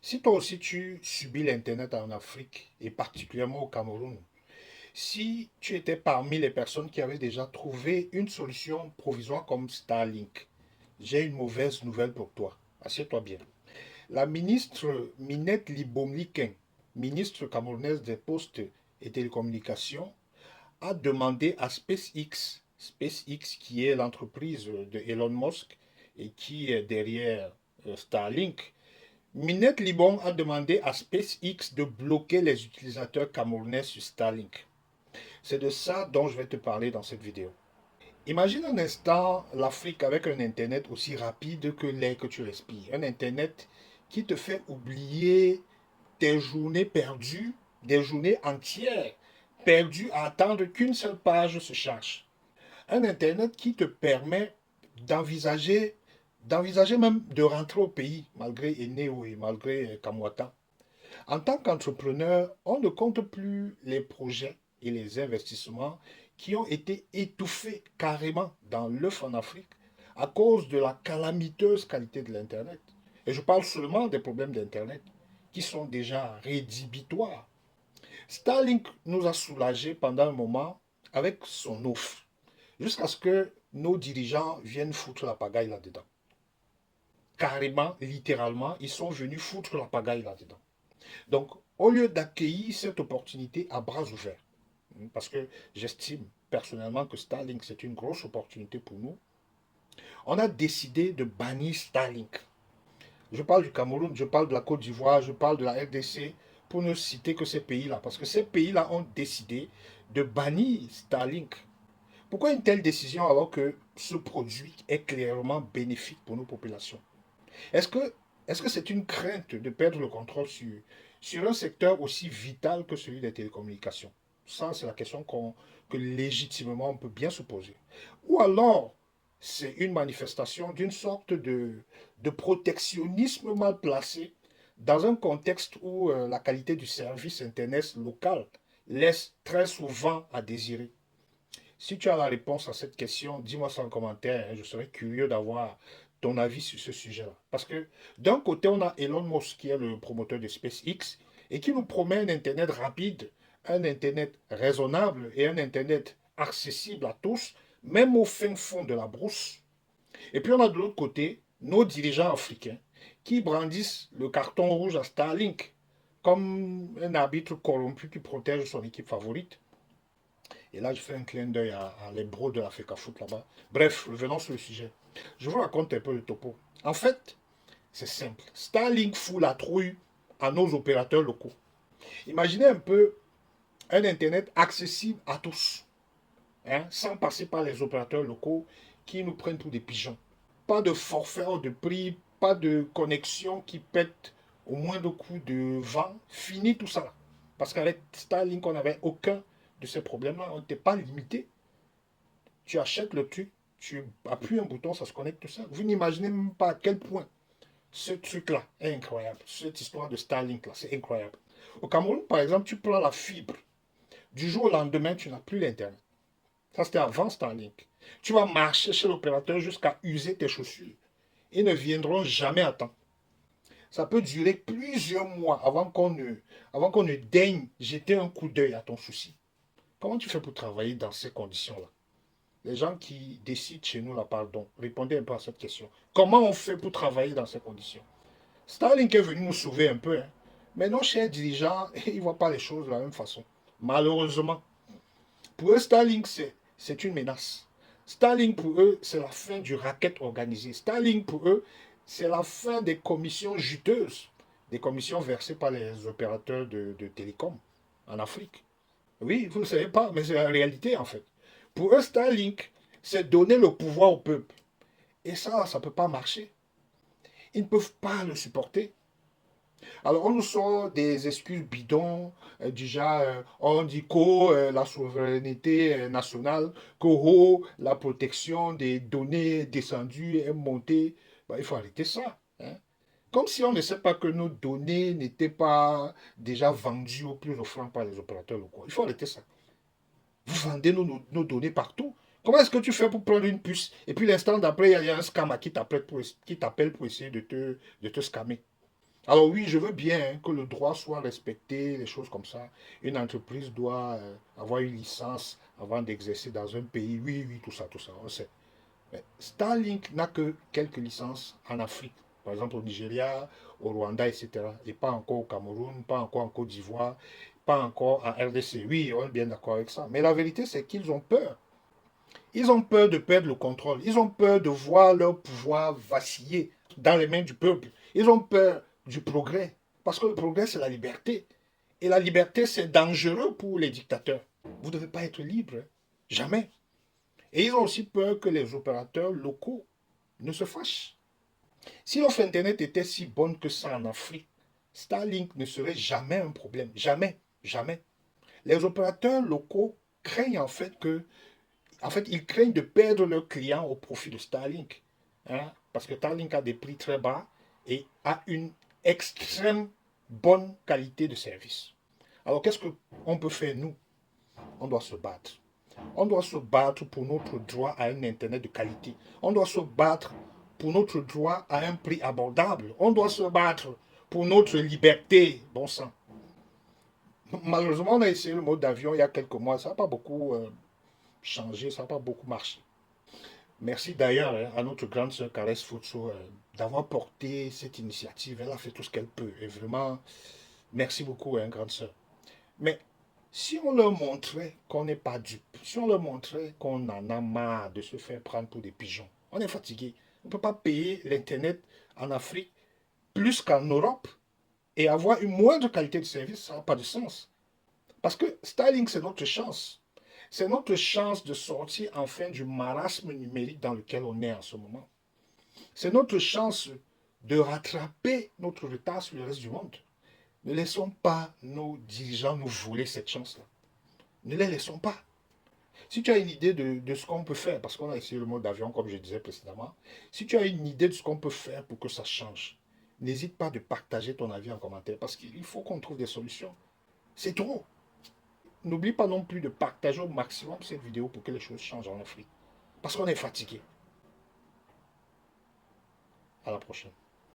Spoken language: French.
Si toi aussi tu subis l'Internet en Afrique et particulièrement au Cameroun, si tu étais parmi les personnes qui avaient déjà trouvé une solution provisoire comme Starlink, j'ai une mauvaise nouvelle pour toi. Assieds-toi bien. La ministre Minette Libomliken, ministre camerounaise des Postes et Télécommunications, a demandé à SpaceX qui est l'entreprise de Elon Musk et qui est derrière Starlink, Minette Libon a demandé à SpaceX de bloquer les utilisateurs camerounais sur Starlink. C'est de ça dont je vais te parler dans cette vidéo. Imagine un instant l'Afrique avec un Internet aussi rapide que l'air que tu respires. Un Internet qui te fait oublier tes journées perdues, des journées entières perdues à attendre qu'une seule page se charge. Un Internet qui te permet d'envisager même de rentrer au pays, malgré Eneo et malgré Kamwata. En tant qu'entrepreneur, on ne compte plus les projets et les investissements qui ont été étouffés carrément dans l'œuf en Afrique à cause de la calamiteuse qualité de l'Internet. Et je parle seulement des problèmes d'Internet qui sont déjà rédhibitoires. Starlink nous a soulagés pendant un moment avec son offre, jusqu'à ce que nos dirigeants viennent foutre la pagaille là-dedans. Carrément, littéralement, ils sont venus foutre la pagaille là-dedans. Donc, au lieu d'accueillir cette opportunité à bras ouverts, parce que j'estime personnellement que Starlink, c'est une grosse opportunité pour nous, on a décidé de bannir Starlink. Je parle du Cameroun, je parle de la Côte d'Ivoire, je parle de la RDC, pour ne citer que ces pays-là, parce que ces pays-là ont décidé de bannir Starlink. Pourquoi une telle décision alors que ce produit est clairement bénéfique pour nos populations? Est-ce que est-ce que c'est une crainte de perdre le contrôle sur un secteur aussi vital que celui des télécommunications? Ça, c'est la question que légitimement on peut bien se poser. Ou alors, c'est une manifestation d'une sorte de protectionnisme mal placé dans un contexte où la qualité du service Internet local laisse très souvent à désirer. Si tu as la réponse à cette question, dis-moi ça en commentaire, hein. Je serais curieux d'avoir ton avis sur ce sujet-là. Parce que d'un côté, on a Elon Musk qui est le promoteur de SpaceX et qui nous promet un Internet rapide, un Internet raisonnable et un Internet accessible à tous, même au fin fond de la brousse. Et puis on a de l'autre côté nos dirigeants africains qui brandissent le carton rouge à Starlink comme un arbitre corrompu qui protège son équipe favorite. Et là, je fais un clin d'œil à les bros de la Foot là-bas. Bref, revenons sur le sujet. Je vous raconte un peu le topo. En fait, c'est simple. Starlink fout la trouille à nos opérateurs locaux. Imaginez un peu un Internet accessible à tous, hein, sans passer par les opérateurs locaux qui nous prennent pour des pigeons. Pas de forfait hors de prix, pas de connexion qui pète au moindre coup de vent. Fini tout ça. Parce qu'avec Starlink, on n'avait aucun de ces problèmes-là. On n'était pas limité. Tu achètes le truc, tu appuies un bouton, ça se connecte tout ça. Vous n'imaginez même pas à quel point ce truc-là est incroyable. Cette histoire de Starlink-là, c'est incroyable. Au Cameroun, par exemple, tu prends la fibre. Du jour au lendemain, tu n'as plus l'Internet. Ça, c'était avant Starlink. Tu vas marcher chez l'opérateur jusqu'à user tes chaussures. Ils ne viendront jamais à temps. Ça peut durer plusieurs mois avant qu'on ne daigne jeter un coup d'œil à ton souci. Comment tu fais pour travailler dans ces conditions-là? Les gens qui décident chez nous, là, pardon, répondez un peu à cette question. Comment on fait pour travailler dans ces conditions? Starlink est venu nous sauver un peu, hein. Mais nos chers dirigeants, ils ne voient pas les choses de la même façon. Malheureusement. Pour eux, Starlink, c'est une menace. Starlink, pour eux, c'est la fin du racket organisé. Starlink, pour eux, c'est la fin des commissions juteuses, des commissions versées par les opérateurs de télécom en Afrique. Oui, vous ne savez pas, mais c'est la réalité en fait. Pour eux, Starlink, c'est donner le pouvoir au peuple. Et ça ne peut pas marcher. Ils ne peuvent pas le supporter. Alors, on nous sort des excuses bidons, déjà, on dit que la souveraineté nationale, que la protection des données descendues est montée. Ben, il faut arrêter ça, hein. Comme si on ne sait pas que nos données n'étaient pas déjà vendues au plus offrant par les opérateurs locaux. Il faut arrêter ça. Vous vendez nos données partout. Comment est-ce que tu fais pour prendre une puce et puis l'instant d'après, il y a un scammer qui t'appelle pour essayer de te scammer? Alors oui, je veux bien hein, que le droit soit respecté, les choses comme ça. Une entreprise doit avoir une licence avant d'exercer dans un pays. Oui, oui, tout ça, on sait. Mais Starlink n'a que quelques licences en Afrique, par exemple au Nigeria, au Rwanda, etc. Et pas encore au Cameroun, pas encore en Côte d'Ivoire, pas encore en RDC. Oui, on est bien d'accord avec ça. Mais la vérité, c'est qu'ils ont peur. Ils ont peur de perdre le contrôle. Ils ont peur de voir leur pouvoir vaciller dans les mains du peuple. Ils ont peur du progrès. Parce que le progrès, c'est la liberté. Et la liberté, c'est dangereux pour les dictateurs. Vous ne devez pas être libre. Hein. Jamais. Et ils ont aussi peur que les opérateurs locaux ne se fâchent. Si l'offre Internet était si bonne que ça en Afrique, Starlink ne serait jamais un problème. Jamais. Jamais. Les opérateurs locaux craignent ils craignent de perdre leurs clients au profit de Starlink. Hein, parce que Starlink a des prix très bas et a une extrême bonne qualité de service. Alors qu'est-ce qu'on peut faire, nous? On doit se battre. On doit se battre pour notre droit à un Internet de qualité. On doit se battre pour notre droit à un prix abordable. On doit se battre pour notre liberté. Bon sang. Malheureusement, on a essayé le mode d'avion il y a quelques mois. Ça n'a pas beaucoup changé, ça n'a pas beaucoup marché. Merci d'ailleurs hein, à notre grande sœur Caresse Futso d'avoir porté cette initiative. Elle a fait tout ce qu'elle peut. Et vraiment, merci beaucoup, hein, grande sœur. Mais si on leur montrait qu'on n'est pas dupe, si on leur montrait qu'on en a marre de se faire prendre pour des pigeons, on est fatigué. On ne peut pas payer l'Internet en Afrique plus qu'en Europe et avoir une moindre qualité de service, ça n'a pas de sens. Parce que Starlink, c'est notre chance. C'est notre chance de sortir enfin du marasme numérique dans lequel on est en ce moment. C'est notre chance de rattraper notre retard sur le reste du monde. Ne laissons pas nos dirigeants nous voler cette chance-là. Ne les laissons pas. Si tu as une idée de ce qu'on peut faire, parce qu'on a essayé le mode d'avion, comme je disais précédemment, si tu as une idée de ce qu'on peut faire pour que ça change, n'hésite pas de partager ton avis en commentaire, parce qu'il faut qu'on trouve des solutions. C'est trop. N'oublie pas non plus de partager au maximum cette vidéo pour que les choses changent en Afrique. Parce qu'on est fatigué. À la prochaine.